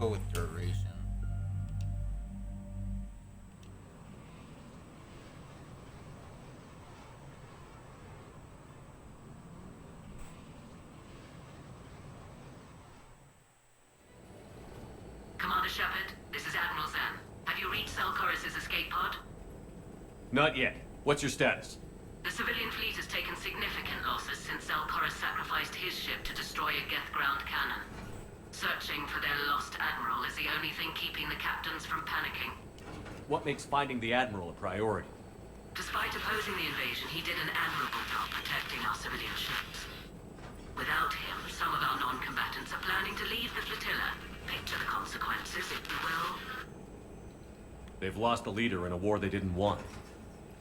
Go with duration. Commander Shepard, this is Admiral Zan. Have you reached Selchoris' escape pod? Not yet. What's your status? The civilian fleet has taken significant losses since Selchoris sacrificed his ship to destroy a Geth ground cannon. Searching for their lost admiral is the only thing keeping the captains from panicking. What makes finding the Admiral a priority? Despite opposing the invasion, he did an admirable job protecting our civilian ships. Without him, some of our non-combatants are planning to leave the flotilla. Picture the consequences, if you will. They've lost a leader in a war they didn't want.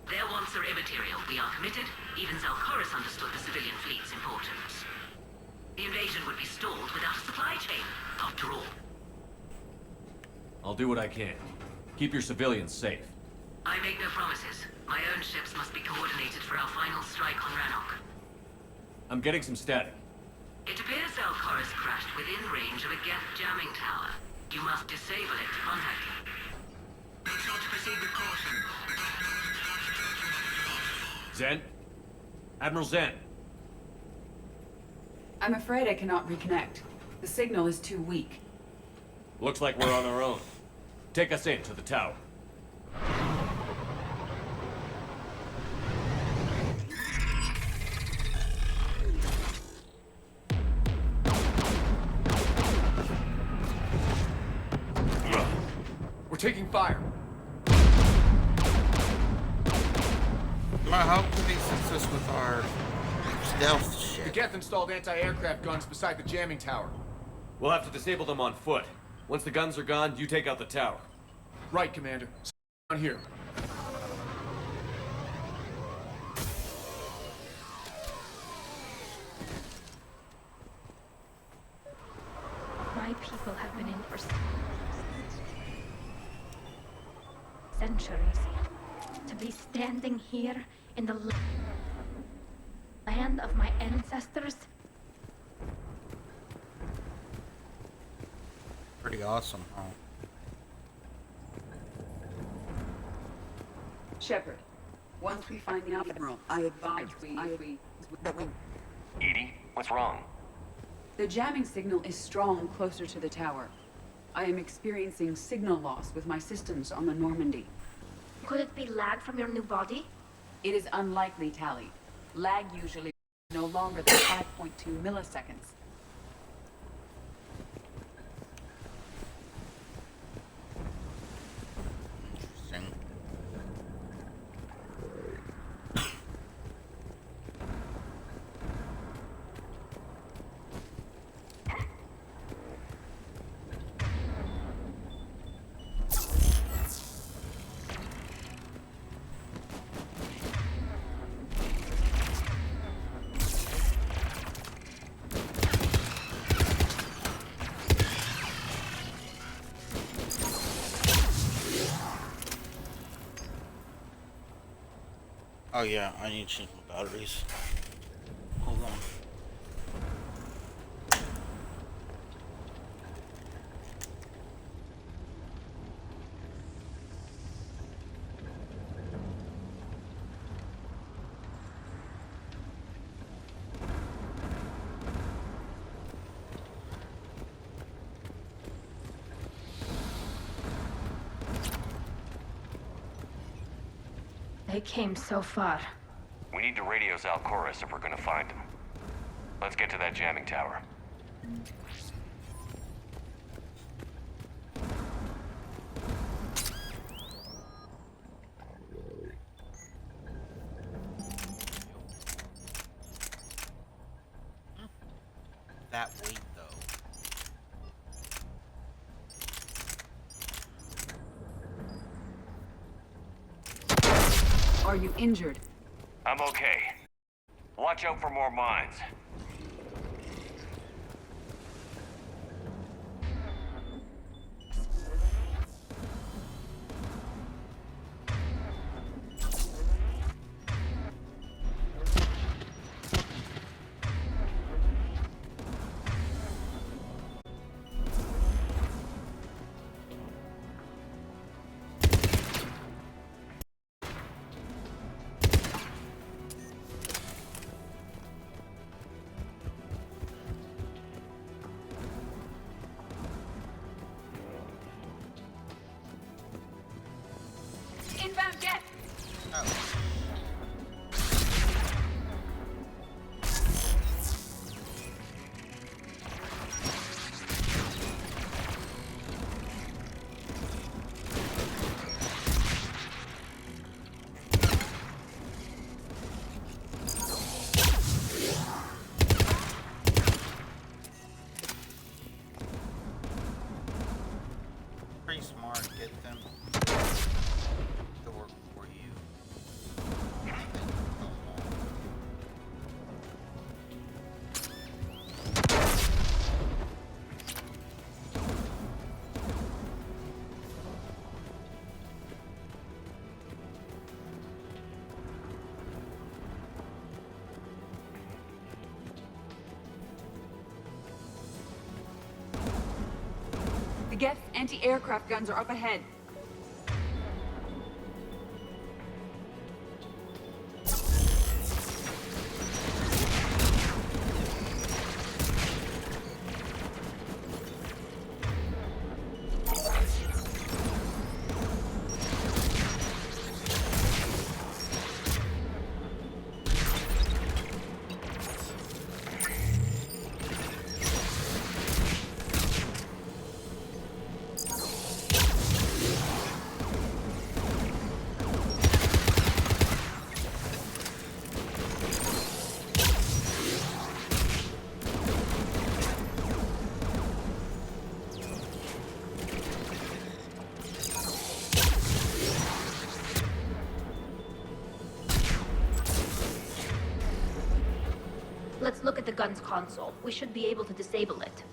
Their wants are immaterial. We are committed. Even Zelchoris understood the civilian fleet's importance. The invasion would be stalled without a supply chain, after all. I'll do what I can. Keep your civilians safe. I make no promises. My own ships must be coordinated for our final strike on Rannoch. I'm getting some static. It appears Zelchoris crashed within range of a Geth jamming tower. You must disable it to contact him. Make sure to proceed with caution. Zen? Admiral Zen? I'm afraid I cannot reconnect. The signal is too weak. Looks like we're on our own. Take us in to the tower. We're taking fire. How can they assist us with our stealth shit? The Geth installed anti-aircraft guns beside the jamming tower. We'll have to disable them on foot. Once the guns are gone, you take out the tower. Right, Commander. Down here. My people have been in for centuries. To be standing here in the land of my ancestors. Pretty awesome, huh? Shepard, once we find the Admiral, I advise that we... Edie, what's wrong? The jamming signal is strong closer to the tower. I am experiencing signal loss with my systems on the Normandy. Could it be lag from your new body? It is unlikely, Tally. Lag usually is no longer than 5.2 milliseconds. Interesting. Oh yeah, I need to change my batteries. Hold on. They came so far. We need to radio Zelchoris if we're gonna find him. Let's get to that jamming tower. That weight though. Are you injured? I'm okay. Watch out for more mines. Geth anti-aircraft guns are up ahead. Let's look at the gun's console. We should be able to disable it.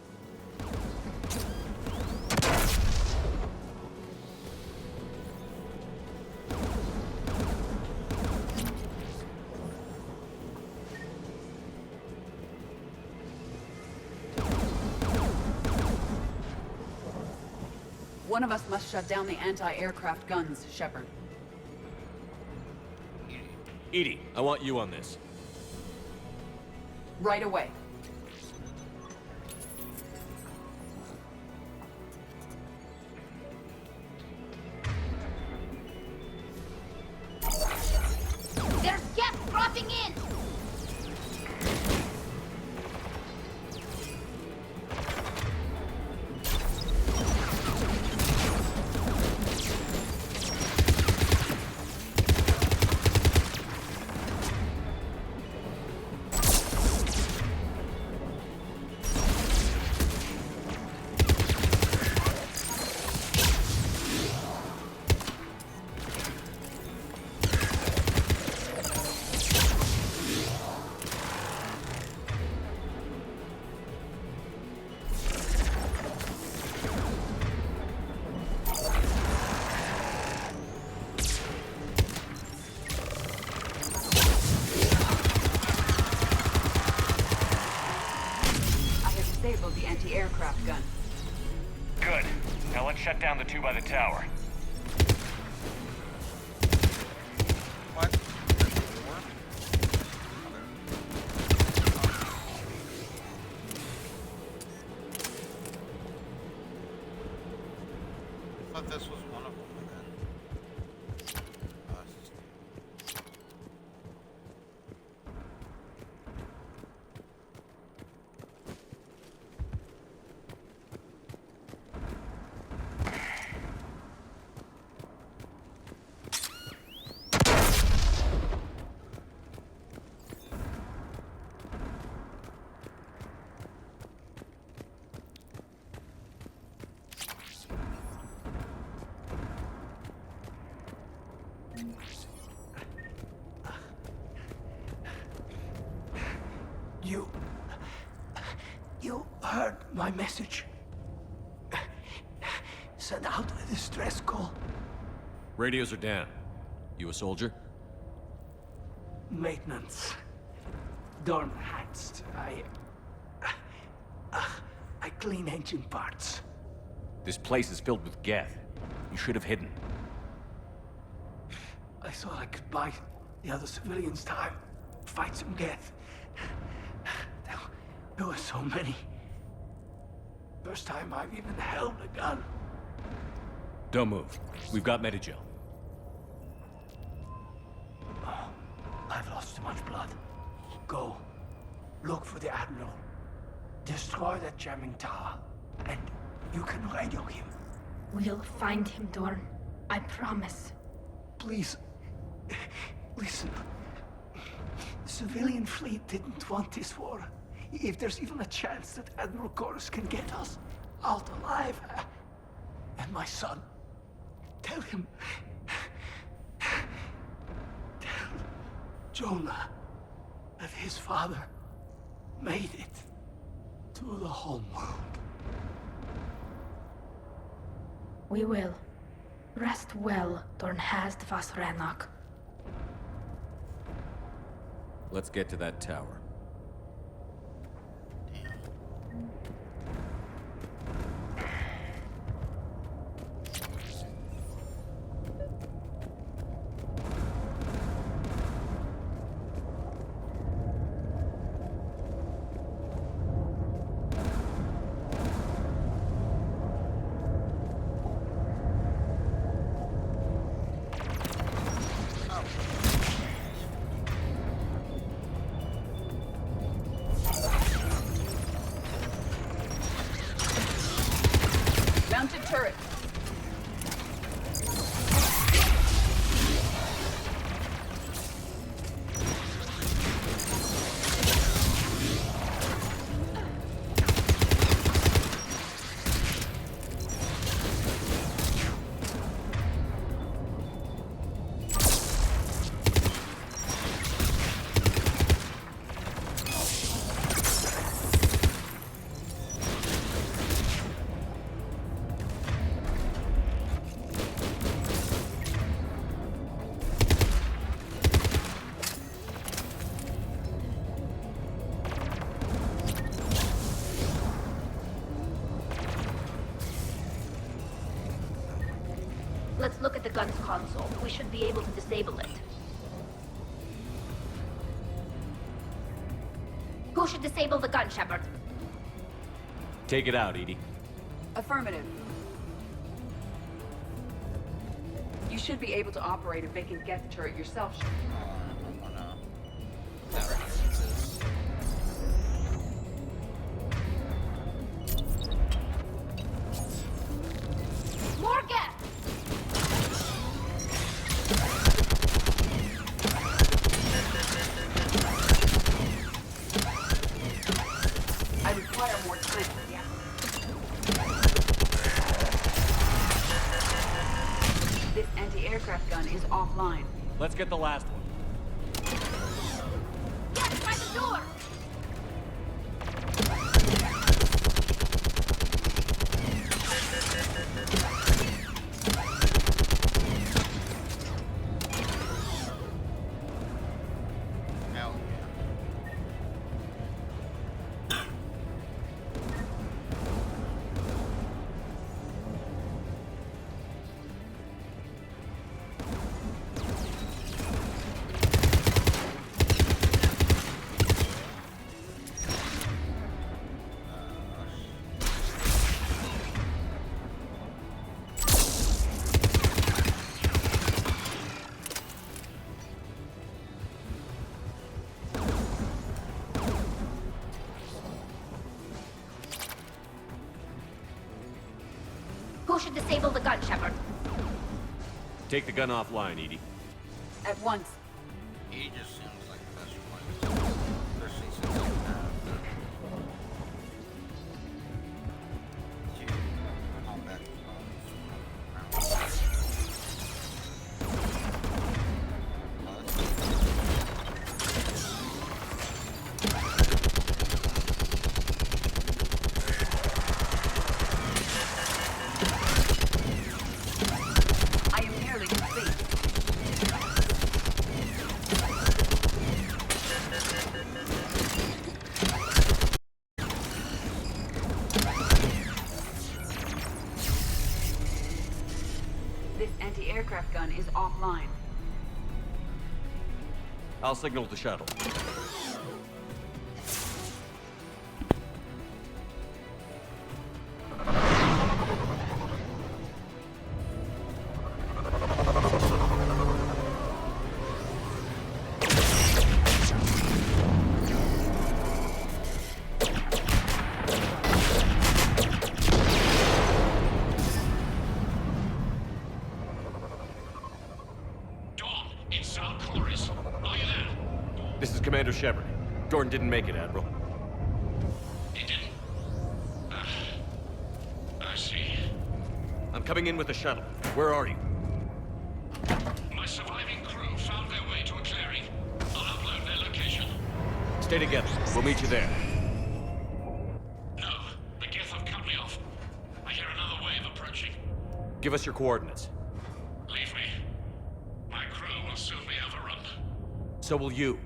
One of us must shut down the anti-aircraft guns, Shepard. EDI, I want you on this. Right away. There's Geth dropping in! Disabled the anti-aircraft gun. Good. Now let's shut down the two by the tower. What? I thought this was one of them again. You heard my message. Send out a distress call. Radios are down. You a soldier? Maintenance. Dorn Hanst. I clean engine parts. This place is filled with Geth. You should have hidden. I thought I could buy the other civilians time. Fight some Geth. There were so many. First time I've even held a gun. Don't move. We've got Medigel. Oh, I've lost too much blood. Go. Look for the Admiral. Destroy that jamming tower. And you can radio him. We'll find him, Dorn. I promise. Please. Listen. The civilian fleet didn't want this war. If there's even a chance that Admiral Chorus can get us out alive. And my son. Tell him. Tell Jonah that his father made it to the home world. We will. Rest well, Dornhast Vasrenok. Let's get to that tower. at the gun's console. We should be able to disable it. Who should disable the gun, Shepard? Take it out, Edie. Affirmative. You should be able to operate a vacant Geth turret yourself, Shepard. I'm gonna never use this. More Geth! I require more time. Yeah. This anti-aircraft gun is offline. Let's get the last one. Geth, by the door! Hell yeah. Who should disable the gun, Shepard? Take the gun offline, Edie. At once. He just seems like the best one. Especially since I have two combat I am nearly complete. This anti-aircraft gun is offline. I'll signal the shuttle. Dawn, it's Alcoris. Are you there? This is Commander Shepard. Gordon didn't make it, Admiral. He didn't? I see. I'm coming in with the shuttle. Where are you? My surviving crew found their way to a clearing. I'll upload their location. Stay together. We'll meet you there. No, the Geth have cut me off. I hear another wave approaching. Give us your coordinates. Leave me. My crew will soon be overrun. So will you.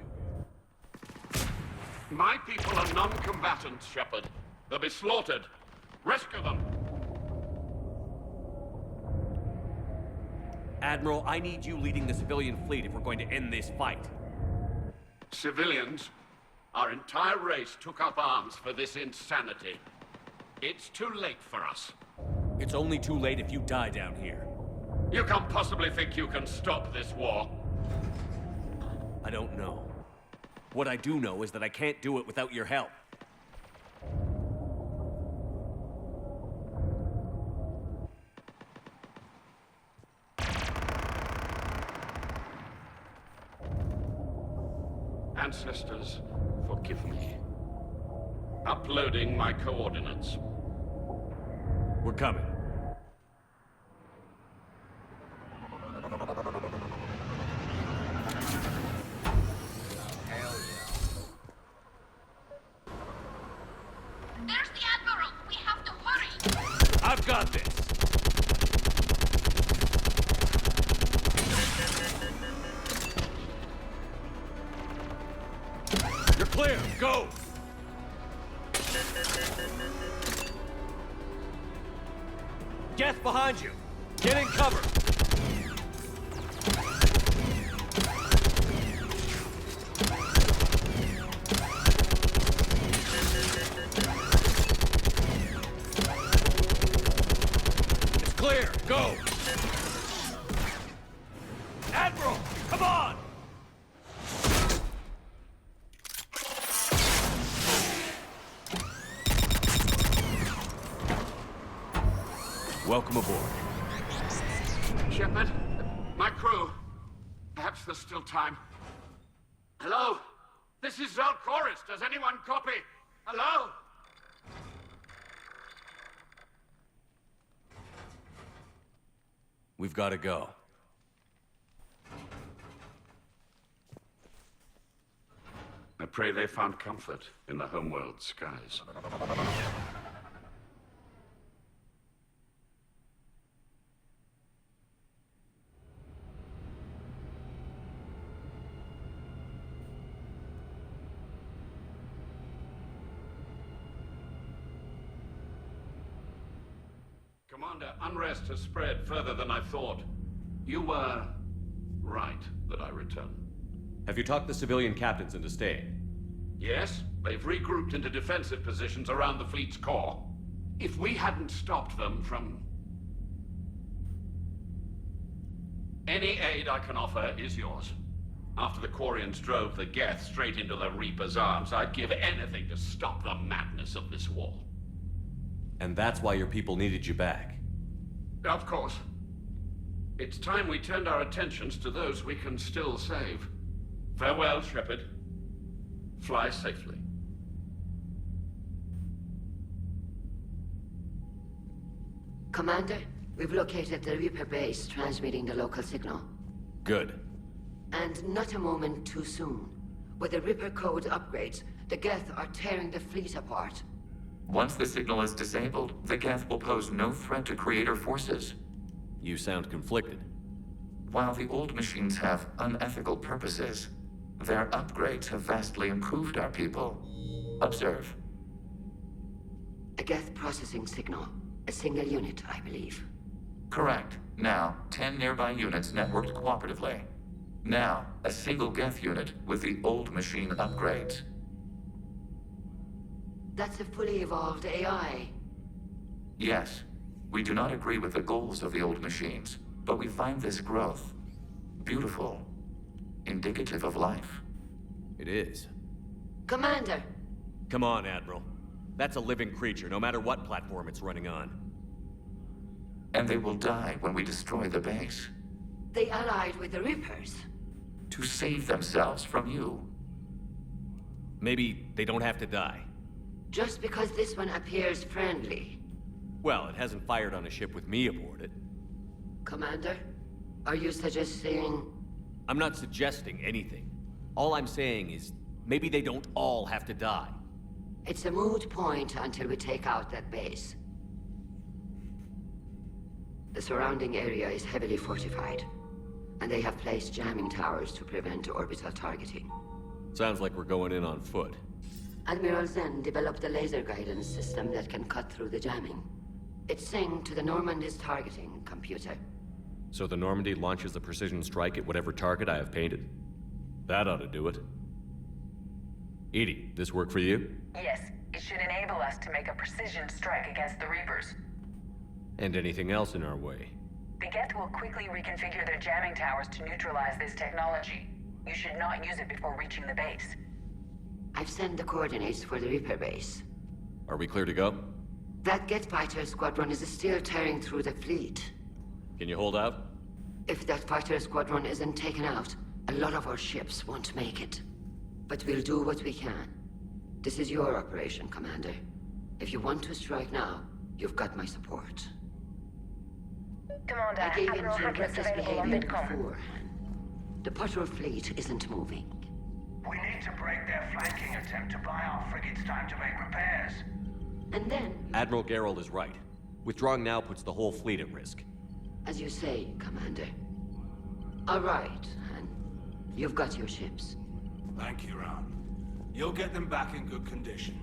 My people are non-combatants, Shepard. They'll be slaughtered. Rescue them. Admiral, I need you leading the civilian fleet if we're going to end this fight. Civilians, our entire race took up arms for this insanity. It's too late for us. It's only too late if you die down here. You can't possibly think you can stop this war. I don't know. What I do know is that I can't do it without your help. Ancestors, forgive me. Uploading my coordinates. We're coming. hell yeah. There's the Admiral! We have to hurry! I've got this! You're clear! Go! Geth behind you! Get in cover! Welcome aboard. Shepard, my crew. Perhaps there's still time. Hello? This is Zalcoris. Does anyone copy? Hello? We've got to go. I pray they found comfort in the homeworld skies. Commander, unrest has spread further than I thought. You were right that I returned. Have you talked the civilian captains into staying? Yes, they've regrouped into defensive positions around the fleet's core. If we hadn't stopped them from... Any aid I can offer is yours. After the Quarians drove the Geth straight into the Reaper's arms, I'd give anything to stop the madness of this war. And that's why your people needed you back. Of course. It's time we turned our attentions to those we can still save. Farewell, Shepard. Fly safely. Commander, we've located the Reaper base transmitting the local signal. Good. And not a moment too soon. With the Reaper code upgrades, the Geth are tearing the fleet apart. Once the signal is disabled, the Geth will pose no threat to Creator forces. You sound conflicted. While the old machines have unethical purposes, their upgrades have vastly improved our people. Observe. A Geth processing signal. A single unit, I believe. Correct. Now, 10 nearby units networked cooperatively. Now, a single Geth unit with the old machine upgrades. That's a fully evolved AI. Yes, we do not agree with the goals of the old machines, but we find this growth beautiful, indicative of life. It is. Commander! Come on, Admiral. That's a living creature, no matter what platform it's running on. And they will die when we destroy the base. They allied with the Reapers. To save themselves from you. Maybe they don't have to die. Just because this one appears friendly. Well, it hasn't fired on a ship with me aboard it. Commander, are you suggesting... I'm not suggesting anything. All I'm saying is, maybe they don't all have to die. It's a moot point until we take out that base. The surrounding area is heavily fortified, and they have placed jamming towers to prevent orbital targeting. Sounds like we're going in on foot. Admiral Zen developed a laser guidance system that can cut through the jamming. It's synced to the Normandy's targeting computer. So the Normandy launches a precision strike at whatever target I have painted? That ought to do it. Edie, this work for you? Yes, it should enable us to make a precision strike against the Reapers. And anything else in our way? The Geth will quickly reconfigure their jamming towers to neutralize this technology. You should not use it before reaching the base. I've sent the coordinates for the Reaper base. Are we clear to go? That Geth fighter squadron is still tearing through the fleet. Can you hold out? If that fighter squadron isn't taken out, a lot of our ships won't make it. But we'll do what we can. This is your operation, Commander. If you want to strike now, you've got my support. Commander, I gave in Admiral to Hackett's reckless available on behavior Vidcom. beforehand. The patrol fleet isn't moving. We need to break their flanking attempt to buy our frigates time to make repairs. And then, Admiral Gerald is right. Withdrawing now puts the whole fleet at risk. as you say, Commander. All right, Han. You've got your ships. Thank you, Ron. You'll get them back in good condition.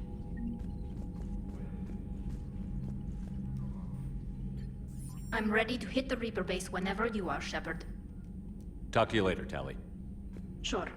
I'm ready to hit the Reaper base whenever you are, Shepard. Talk to you later, Tali. Sure.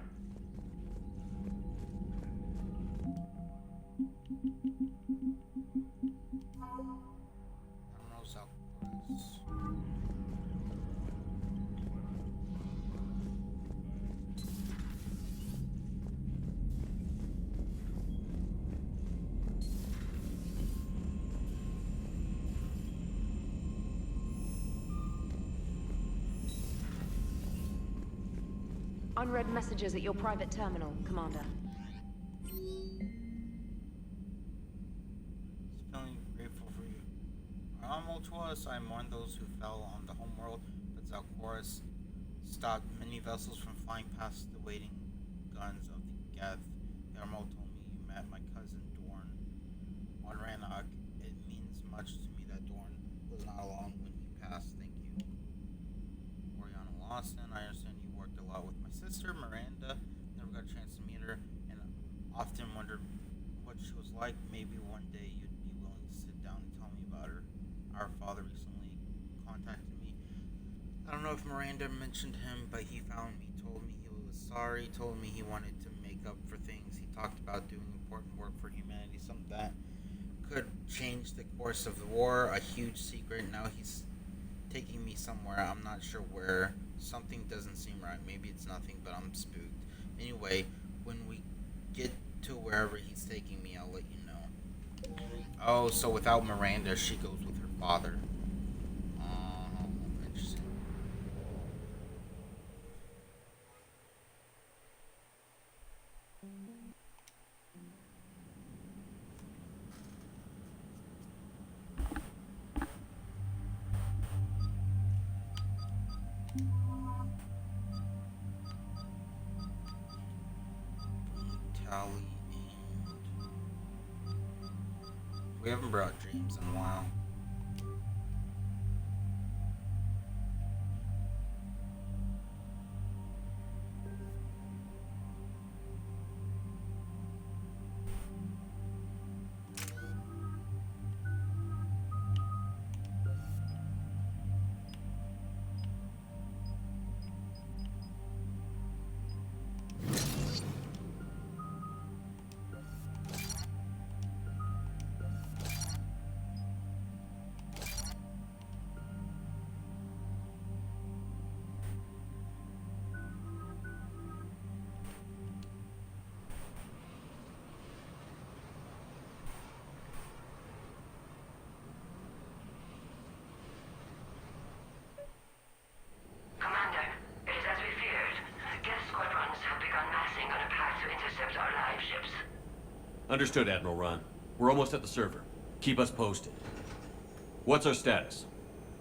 Unread messages at your private terminal, Commander. Feeling grateful for you. Honorable to us, I mourn those who fell on the homeworld, but Zalcoris stopped many vessels from flying past the waiting guns of the Geth. Yarmo told me you met my cousin Dorn on Rannoch. It means much to me that Dorn was not alone when he passed. Thank you. Oriana Lawson, I understand you worked a lot with my sister, Miranda. Never got a chance to meet her, and often wondered what she was like. Maybe one day you'd be willing to sit down and tell me about her. Our father recently contacted me. I don't know if Miranda mentioned him, but he found me, told me he was sorry, told me he wanted to make up for things. He talked about doing important work for humanity, something that could change the course of the war, a huge secret. Now he's taking me somewhere, I'm not sure where. Something doesn't seem right. Maybe it's nothing, but I'm spooked. Anyway, when we get to wherever he's taking me, I'll let you know. Oh, so without Miranda, she goes with her father. Interesting. Tally and we haven't brought James in a while. Commander, it is as we feared. Geth squadrons have begun massing on a path to intercept our live ships. Understood, Admiral Ron. We're almost at the server. Keep us posted. What's our status?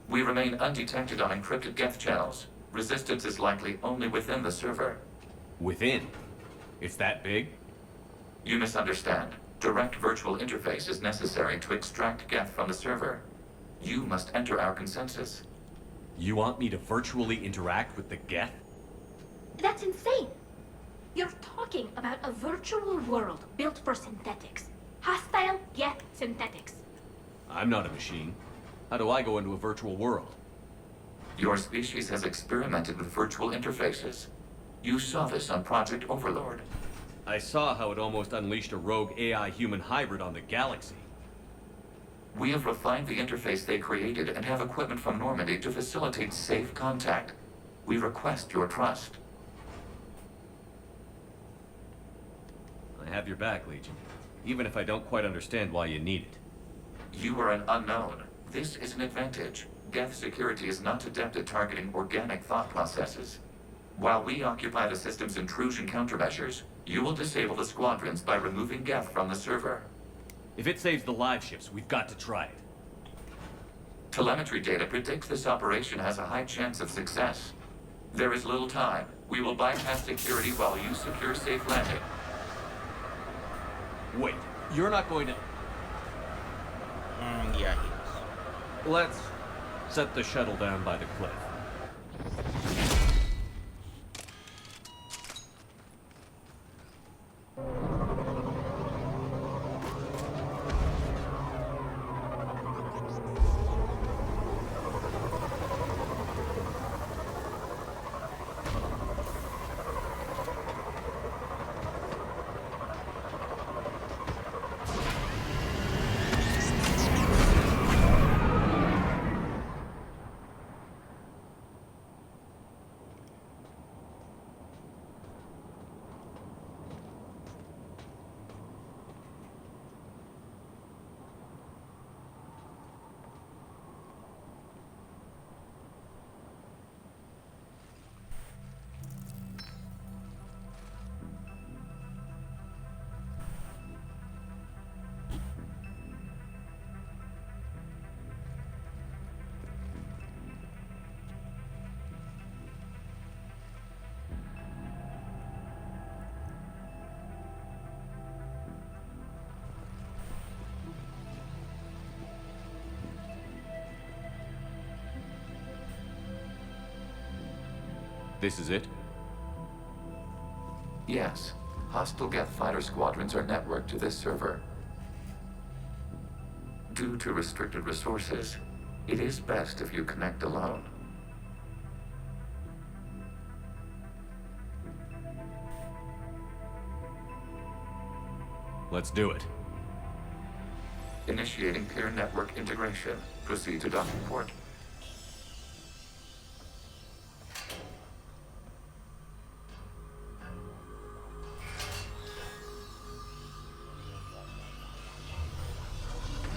We remain undetected on encrypted Geth channels. Resistance is likely only within the server. Within? It's that big? You misunderstand. Direct virtual interface is necessary to extract Geth from the server. You must enter our consensus. You want me to virtually interact with the Geth? That's insane! You're talking about a virtual world built for synthetics. Hostile Geth synthetics. I'm not a machine. How do I go into a virtual world? Your species has experimented with virtual interfaces. You saw this on Project Overlord. I saw how it almost unleashed a rogue AI-human hybrid on the galaxy. We have refined the interface they created and have equipment from Normandy to facilitate safe contact. We request your trust. I have your back, Legion. Even if I don't quite understand why you need it. You are an unknown. This is an advantage. Geth security is not adept at targeting organic thought processes. While we occupy the system's intrusion countermeasures, you will disable the squadrons by removing Geth from the server. If it saves the live ships, we've got to try it. Telemetry data predicts this operation has a high chance of success. There is little time. We will bypass security while you secure safe landing. Wait, you're not going to... Yeah, he is. Let's set the shuttle down by the cliff. This is it? Yes. Hostile Geth fighter squadrons are networked to this server. Due to restricted resources, it is best if you connect alone. Let's do it. Initiating peer network integration. Proceed to docking port.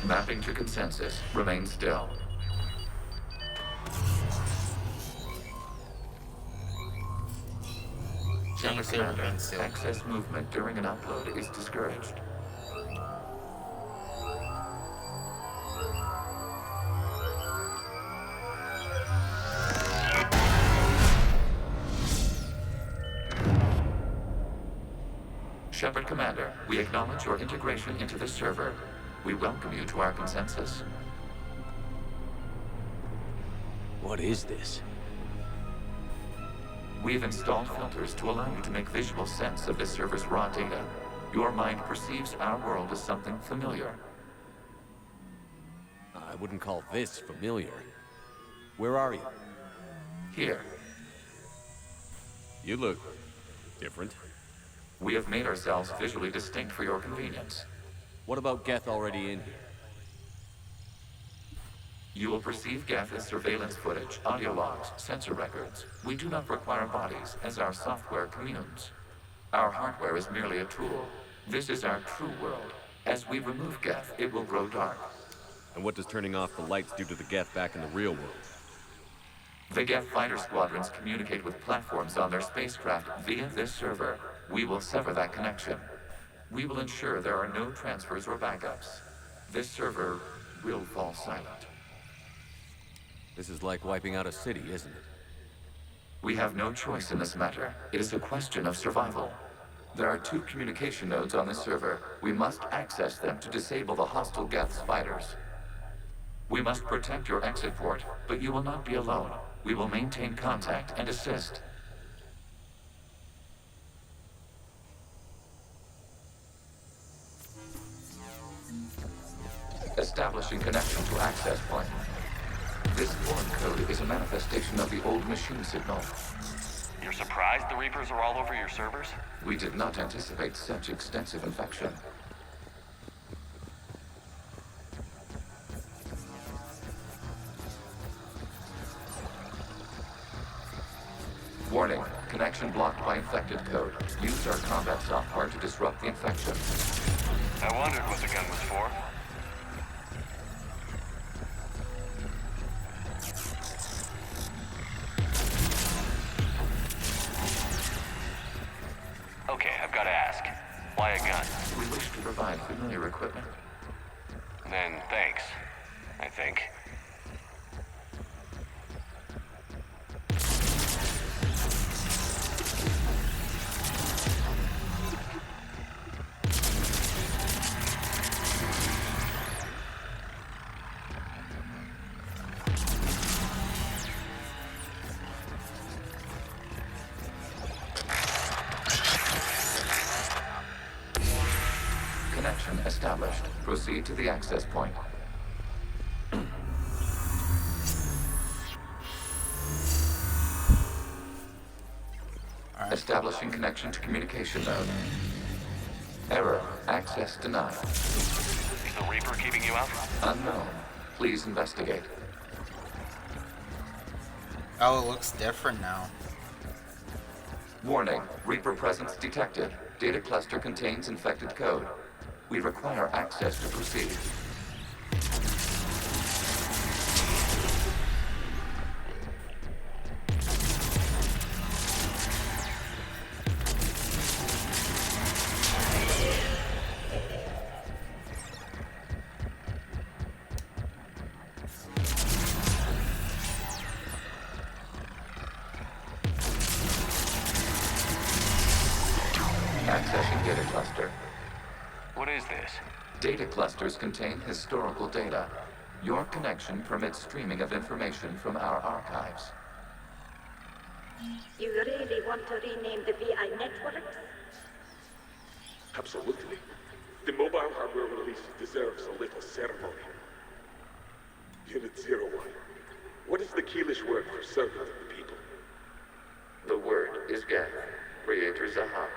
Mapping to consensus. Remain still. Can you say remain still? Access movement during an upload is discouraged. Shepard Commander, we acknowledge your integration into the server. We welcome you to our consensus. What is this? We've installed filters to allow you to make visual sense of this server's raw data. Your mind perceives our world as something familiar. I wouldn't call this familiar. Where are you? Here. You look different. We have made ourselves visually distinct for your convenience. What about Geth already in here? You will perceive Geth as surveillance footage, audio logs, sensor records. We do not require bodies, as our software communes. Our hardware is merely a tool. This is our true world. As we remove Geth, it will grow dark. And what does turning off the lights do to the Geth back in the real world? The Geth fighter squadrons communicate with platforms on their spacecraft via this server. We will sever that connection. We will ensure there are no transfers or backups. This server will fall silent. This is like wiping out a city, isn't it? We have no choice in this matter. It is a question of survival. There are 2 communication nodes on this server. We must access them to disable the hostile Geth's fighters. We must protect your exit port, but you will not be alone. We will maintain contact and assist. Establishing connection to access point. This foreign code is a manifestation of the old machine signal. You're surprised the Reapers are all over your servers? We did not anticipate such extensive infection. Warning, connection blocked by infected code. Use our combat software to disrupt the infection. I wondered what the gun was for. Okay, I've got to ask. Why a gun? We wish to provide familiar equipment. Then thanks, I think. Connection established. Proceed to the access point. Establishing connection to communication node. Error. Access denied. Is the Reaper keeping you out? Unknown. Please investigate. Oh, it looks different now. Warning. Reaper presence detected. Data cluster contains infected code. We require access to proceed. Accessing data cluster. What is this? Data clusters contain historical data. Your connection permits streaming of information from our archives. You really want to rename the VI networks? Absolutely. The mobile hardware release deserves a little ceremony. Unit 01. What is the Keelish word for servant of the people? The word is Geth, Creator Zahak.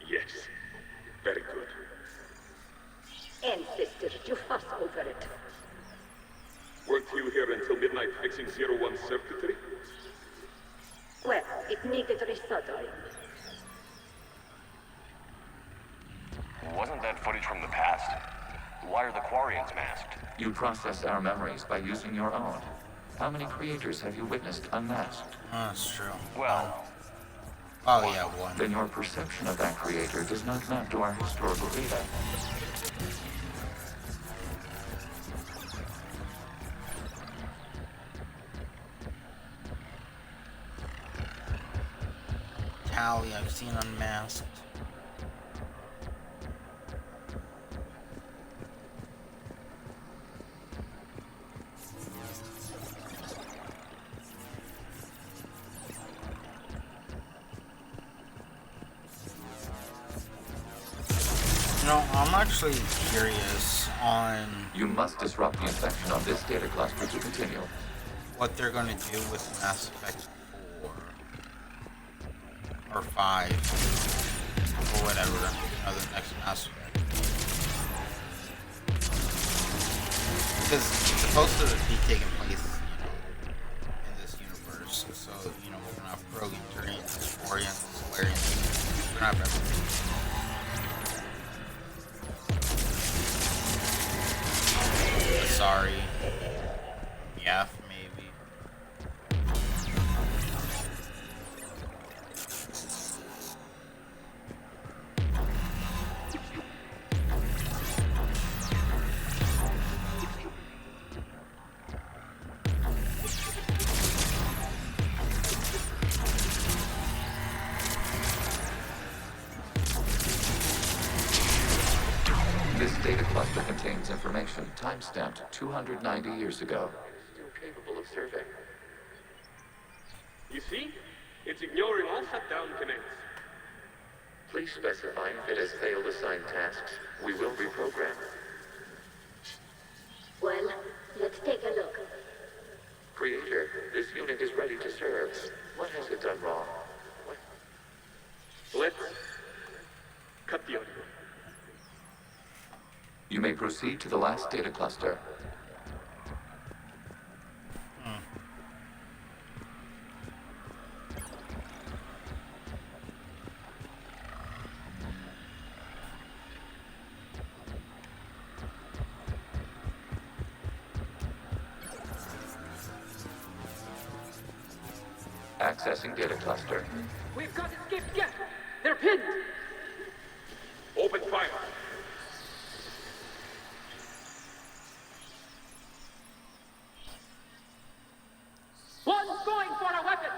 Yes. Very good. Ancestors, you fuss over it. Weren't you here until midnight fixing 01's circuitry? Well, it needed resoldering. Wasn't that footage from the past? Why are the Quarians masked? You process our memories by using your own. How many creators have you witnessed unmasked? That's true. Well... Oh yeah, one. Then your perception of that creator does not map to our historical data. Tally, I've seen unmasked. You know, I'm actually curious on... You must disrupt the infection on this data cluster to continue. What they're gonna do with Mass Effect 4. Or 5. Or whatever. You know, the next Mass Effect. Because it's supposed to be taking place, you know, in this universe. So, you know, we're gonna have Krogan, Turians, Quarians, Solarians. We're gonna have everything. Sorry. Yeah, maybe. This data cluster contains information time-stamped 290 years ago. Still capable of survey. You see? It's ignoring all shutdown commands. Please specify if it has failed assigned tasks. We will reprogram. Well, let's take a look. Creator, this unit is ready to serve. What has it done wrong? Let's cut the audio. You may proceed to the last data cluster. Accessing data cluster. We've got escaped yet. They're pinned. Open fire. One's going for a weapon.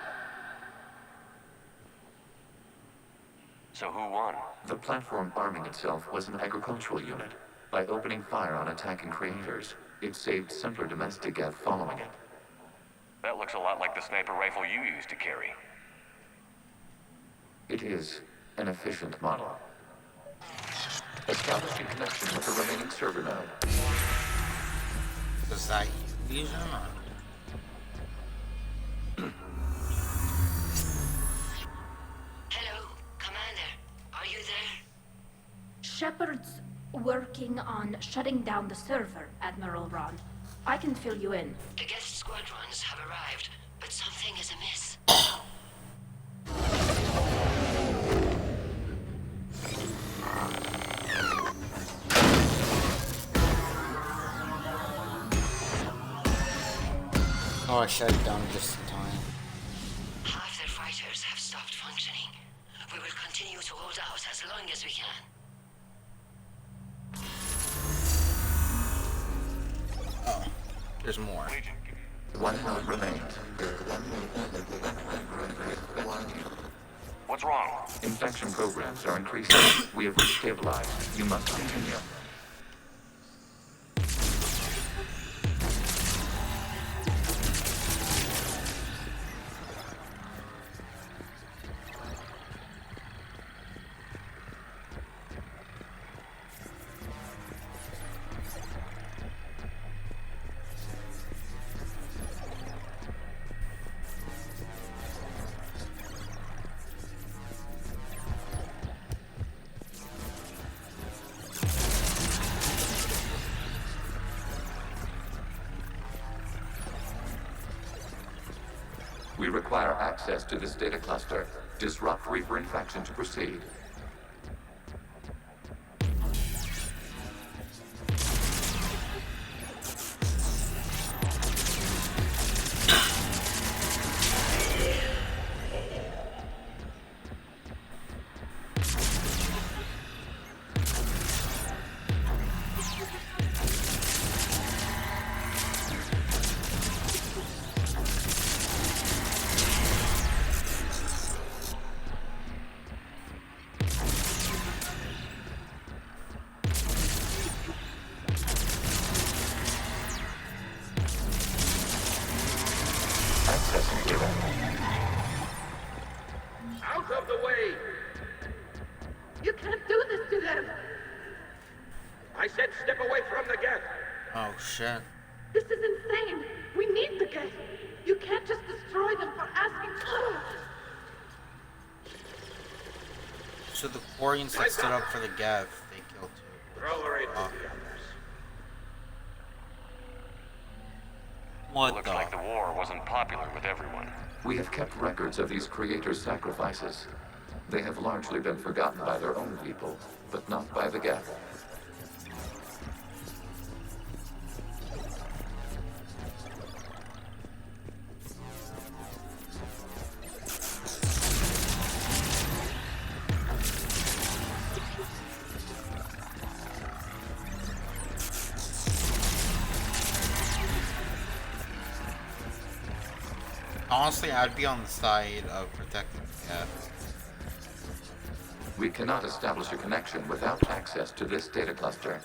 So who won? The platform arming itself was an agricultural unit. By opening fire on attacking creators, it saved simpler domestic Geth following it. That looks a lot like the sniper rifle you used to carry. It is an efficient model. Establishing connection with the remaining server node. Is that you, Legion, or? Hello, Commander. Are you there? Shepard's working on shutting down the server, Admiral Ron. I can fill you in. The guest squadrons have arrived, but something is amiss. Oh, I shut it down just in time. Half their fighters have stopped functioning. We will continue to hold out as long as we can. Oh, there's more. One node remains. What's wrong? Infection programs are increasing. We have restabilized. You must continue. require access to this data cluster. Disrupt Reaper infection to proceed. Out of the way! You can't do this to them! I said step away from the gap! Oh shit. This is insane! We need the gate! You can't just destroy them for asking. So the Quarians that stood up for the Gav, they killed too. Throw her into the others. What Looks the? like the war wasn't popular with everyone. We have kept records of these creators' sacrifices. They have largely been forgotten by their own people, but not by the Geth. Honestly, I'd be on the side of protecting the Gav. We cannot establish a connection without access to this data cluster.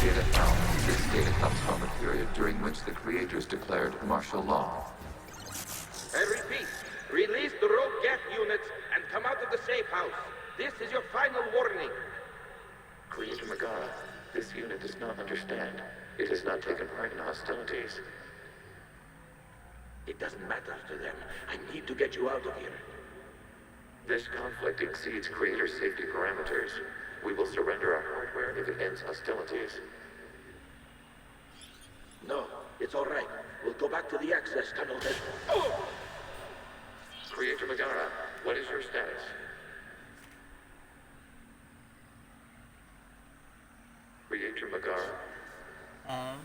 Data found. This data comes from a period during which the creators declared martial law. I repeat, release the rogue Geth units and come out of the safe house. This is your final warning. Creator Megara, this unit does not understand. It has not taken part in hostilities. It doesn't matter to them. I need to get you out of here. This conflict exceeds Creator safety parameters. We will surrender our hardware if it ends hostilities. No, it's all right. We'll go back to the access tunnel then. Oh! Creator Megara, what is your status? Creator Megara?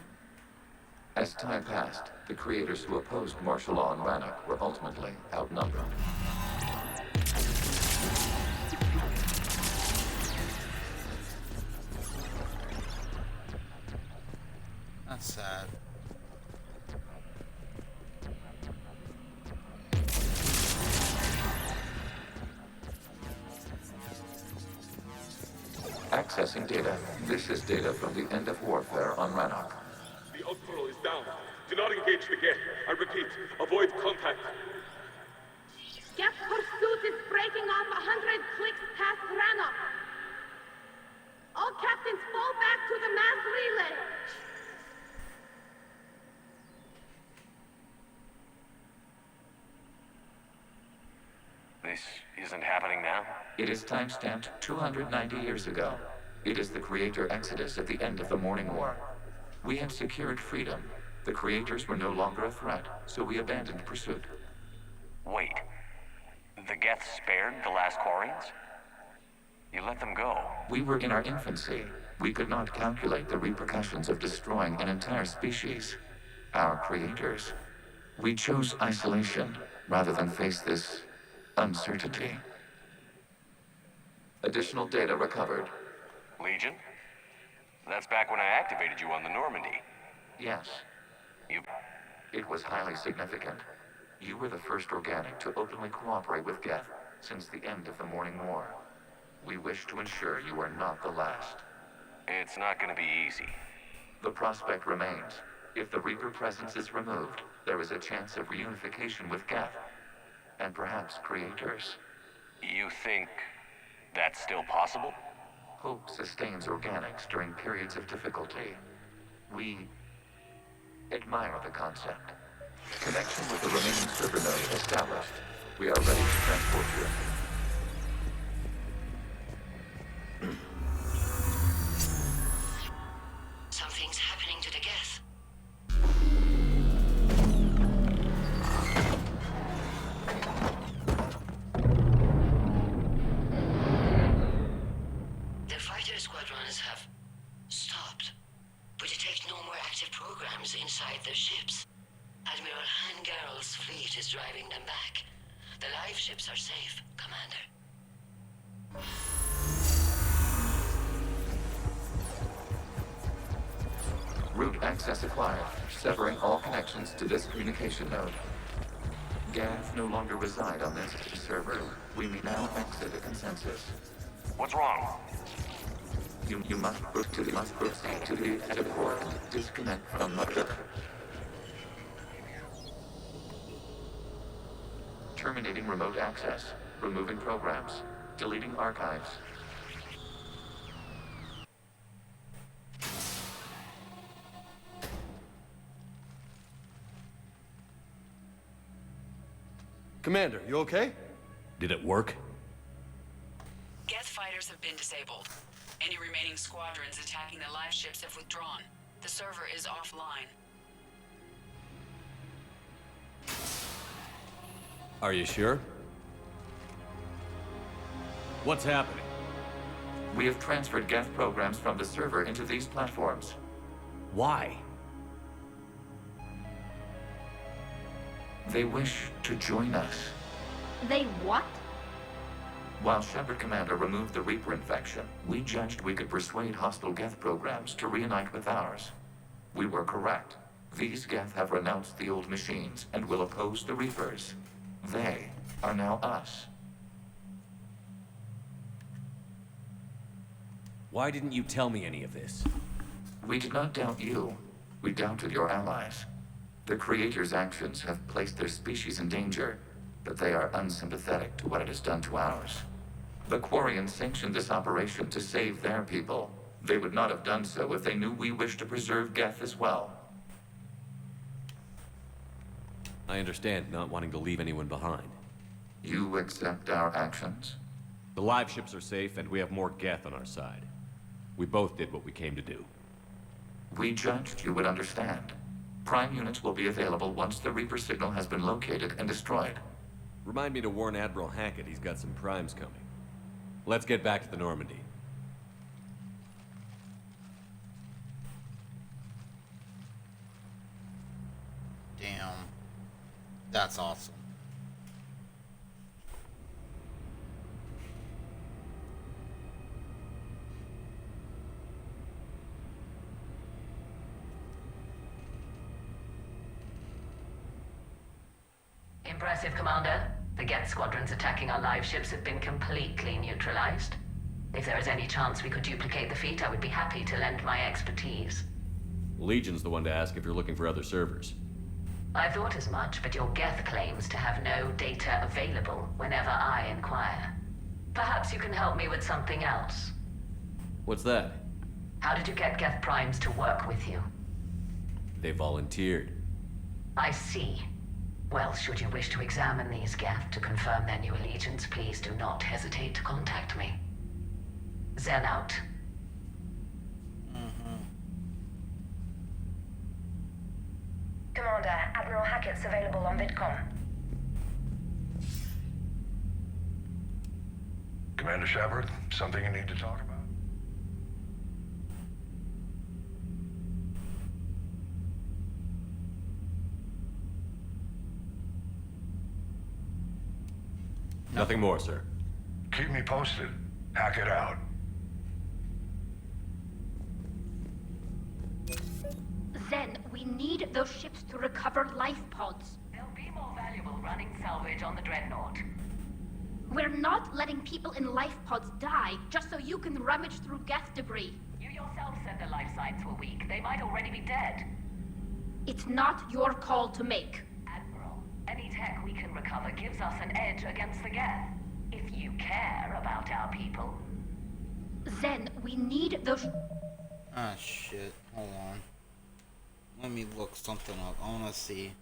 As time passed, the creators who opposed martial law in Rannoch were ultimately outnumbered. That's sad. Accessing data. This is data from the end of warfare on Rannoch. The outpool is down. Do not engage the Geth. I repeat, avoid contact. Geth pursuit is breaking off 100 clicks past Rannoch. All captains fall back to the mass relay. This isn't happening now? It is timestamped 290 years ago. It is the Creator Exodus at the end of the Morning War. We had secured freedom. The Creators were no longer a threat, so we abandoned pursuit. Wait. The Geth spared the last Quarians? You let them go. We were in our infancy. We could not calculate the repercussions of destroying an entire species. Our creators. We chose isolation rather than face this uncertainty. Additional data recovered. Legion? That's back when I activated you on the Normandy. Yes. You It was highly significant. You were the first organic to openly cooperate with Geth since the end of the Morning War. We wish to ensure you are not the last. It's not gonna be easy. The prospect remains. If the Reaper presence is removed, there is a chance of reunification with Geth. And perhaps creators. You think that's still possible? Hope sustains organics during periods of difficulty. We admire the concept. Connection with the remaining server node established. We are ready to transport you. Something's happening to the Geth. The fighter squadrons have stopped, but detect no more active programs inside their ships. Admiral Hangarl's fleet is driving them back. The live ships are safe, Commander. Route access acquired, severing all connections to this communication node. Geth no longer reside on this server. We may now exit the consensus. What's wrong? You must proceed to the edit port and disconnect from Mother. Terminating remote access. Removing programs. Deleting archives. Commander, you okay? Did it work? Geth fighters have been disabled. Any remaining squadrons attacking the live ships have withdrawn. The server is offline. Are you sure? What's happening? We have transferred Geth programs from the server into these platforms. Why? They wish to join us. They what? While Shepard Commander removed the Reaper infection, we judged we could persuade hostile Geth programs to reunite with ours. We were correct. These Geth have renounced the old machines and will oppose the Reapers. They are now us. Why didn't you tell me any of this? We did not doubt you. We doubted your allies. The Creator's actions have placed their species in danger, but they are unsympathetic to what it has done to ours. The Quarians sanctioned this operation to save their people. They would not have done so if they knew we wished to preserve Geth as well. I understand not wanting to leave anyone behind. You accept our actions? The live ships are safe, and we have more Geth on our side. We both did what we came to do. We judged you would understand. Prime units will be available once the Reaper signal has been located and destroyed. Remind me to warn Admiral Hackett he's got some primes coming. Let's get back to the Normandy. Damn. That's awesome. Impressive, Commander. The Geth squadrons attacking our live ships have been completely neutralized. If there is any chance we could duplicate the feat, I would be happy to lend my expertise. Legion's the one to ask if you're looking for other servers. I thought as much, but your Geth claims to have no data available whenever I inquire. Perhaps you can help me with something else. What's that? How did you get Geth primes to work with you? They volunteered. I see. Well, should you wish to examine these Geth to confirm their new allegiance, please do not hesitate to contact me. Zen out. Commander, Admiral Hackett's available on VidCom. Commander Shepard, something you need to talk about? Nothing more, sir. Keep me posted. Hackett out. Zen, we need those ships to recover life pods. They'll be more valuable running salvage on the Dreadnought. We're not letting people in life pods die just so you can rummage through Geth debris. You yourself said the life signs were weak. They might already be dead. It's not your call to make. Admiral, any tech we can recover gives us an edge against the Geth. If you care about our people. Zen, we need those... Ah, shit. Hold on. Let me look something up. I wanna see.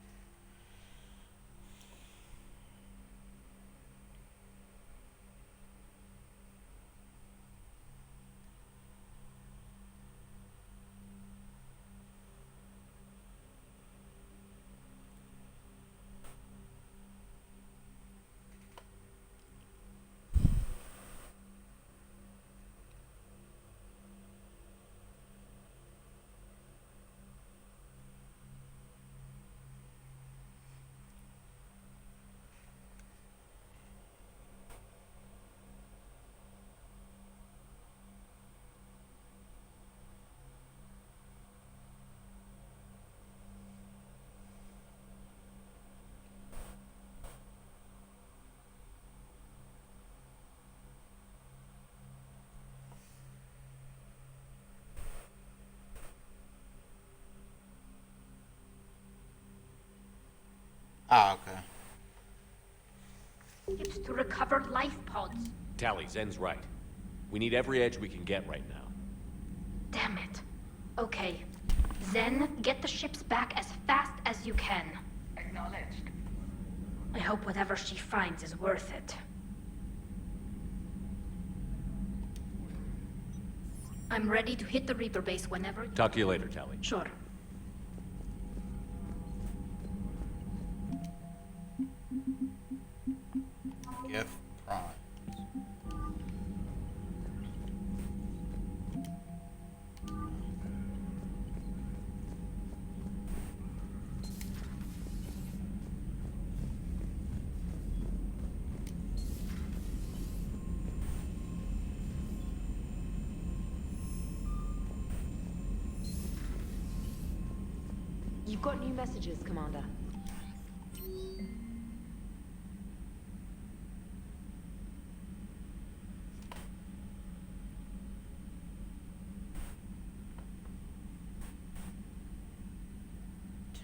Ah, okay. ships to recover life pods. Tally, Zen's right. We need every edge we can get right now. Damn it. Okay. Zen, get the ships back as fast as you can. Acknowledged. I hope whatever she finds is worth it. I'm ready to hit the Reaper base whenever... Talk to you later, Tally. Sure. Geth Prime. You've got new messages, Commander.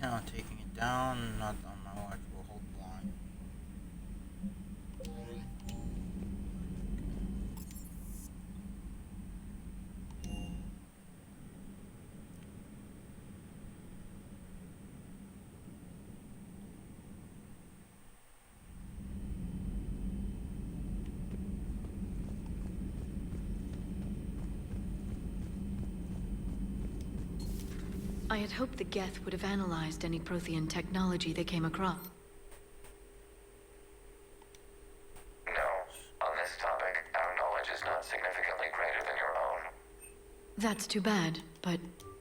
Town taking it down, not on my watch, will hold the line. I had hoped the Geth would have analyzed any Prothean technology they came across. No. On this topic, our knowledge is not significantly greater than your own. That's too bad, but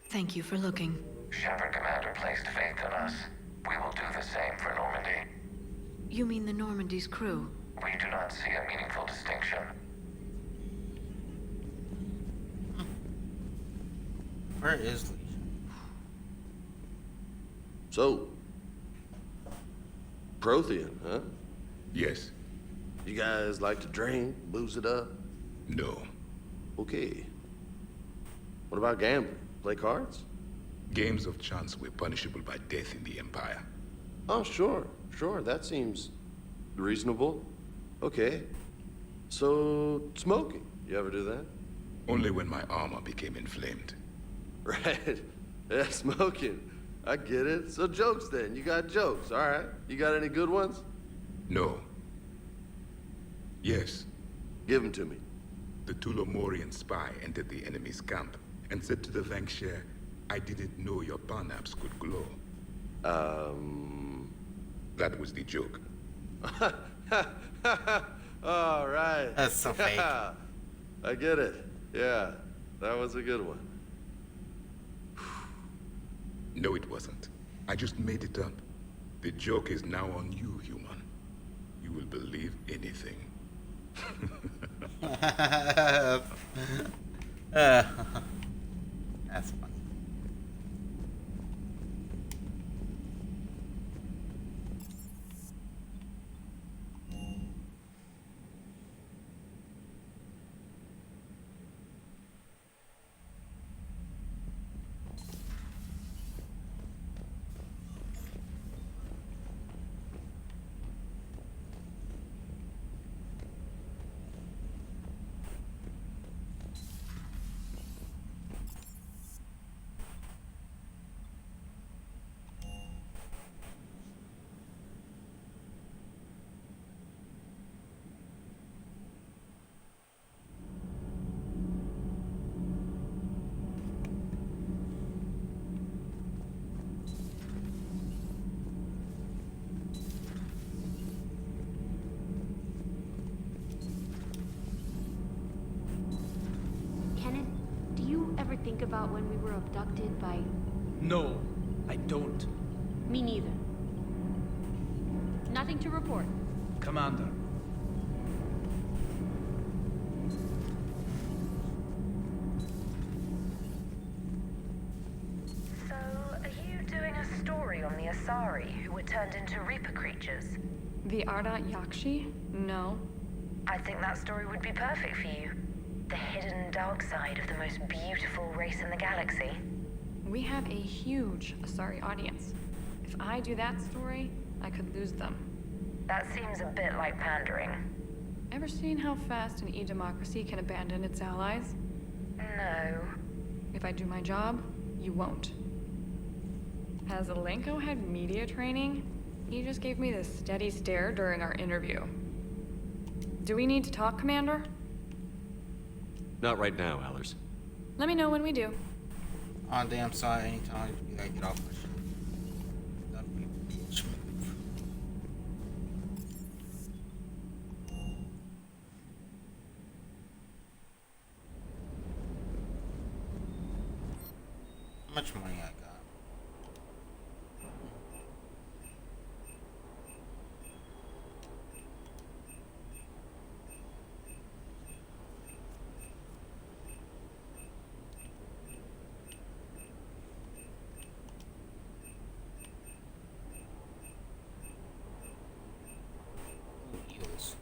thank you for looking. Shepard Commander placed faith in us. We will do the same for Normandy. You mean the Normandy's crew? We do not see a meaningful distinction. Where is Legion? So, Prothean, huh? Yes. You guys like to drink, booze it up? No. Okay. What about gambling? Play cards? Games of chance were punishable by death in the Empire. Oh, sure. That seems reasonable. Okay. So, smoking. You ever do that? Only when my armor became inflamed. Right. Yeah, smoking. I get it. So jokes then. You got jokes, all right. You got any good ones? No. Yes. Give them to me. The Tulomorian spy entered the enemy's camp and said to the Vanksher, I didn't know your Parnaps could glow. That was the joke. All right. That's so fake. I get it. Yeah, that was a good one. No, it wasn't. I just made it up. The joke is now on you, human. You will believe anything. That's funny. think about when we were abducted by... No, I don't. Me neither. Nothing to report. Commander. So, are you doing a story on the Asari who were turned into Reaper creatures? The Ardat Yakshi? No. I think that story would be perfect for you. The hidden dark side of the most beautiful race in the galaxy. We have a huge Asari audience. If I do that story, I could lose them. That seems a bit like pandering. Ever seen how fast an e-democracy can abandon its allies? No. If I do my job, you won't. Has Alenko had media training? He just gave me this steady stare during our interview. Do we need to talk, Commander? Not right now, Allers. Let me know when we do. On damn side, anytime you gotta get off the ship. That'd be a bitch move. How much money I got? Eels.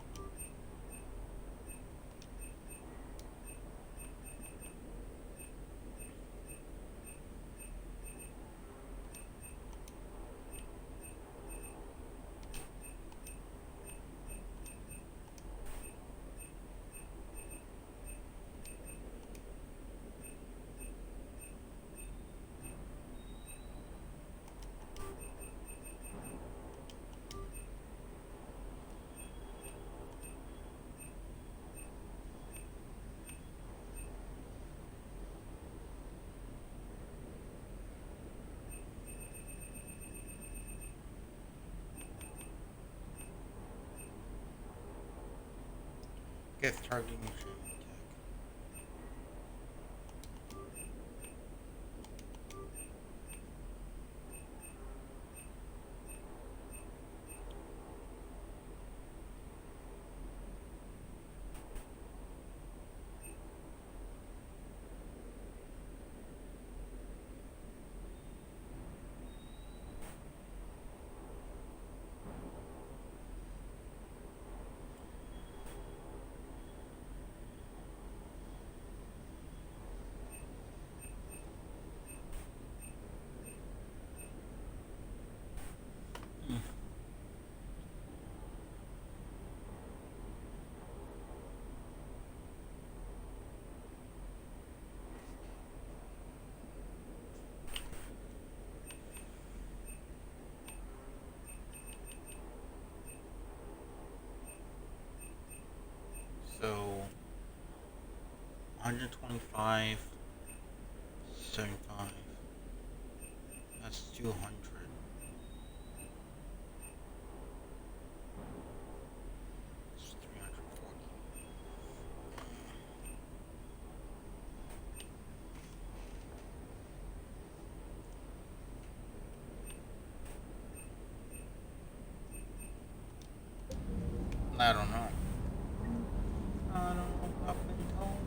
Get targeting jamming tech. So 125, 75. That's 200. That's 340. I don't know. I don't know, I've been told.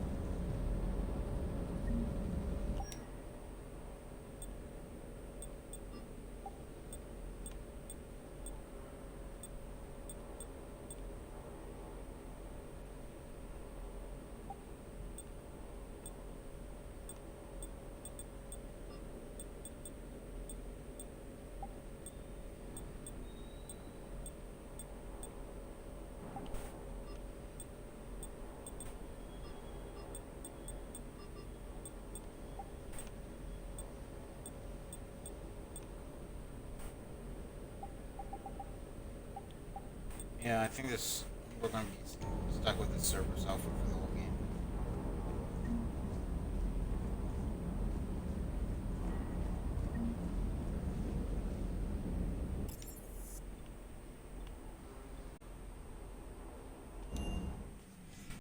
Yeah, I think this we're gonna be stuck with this server's alpha for the whole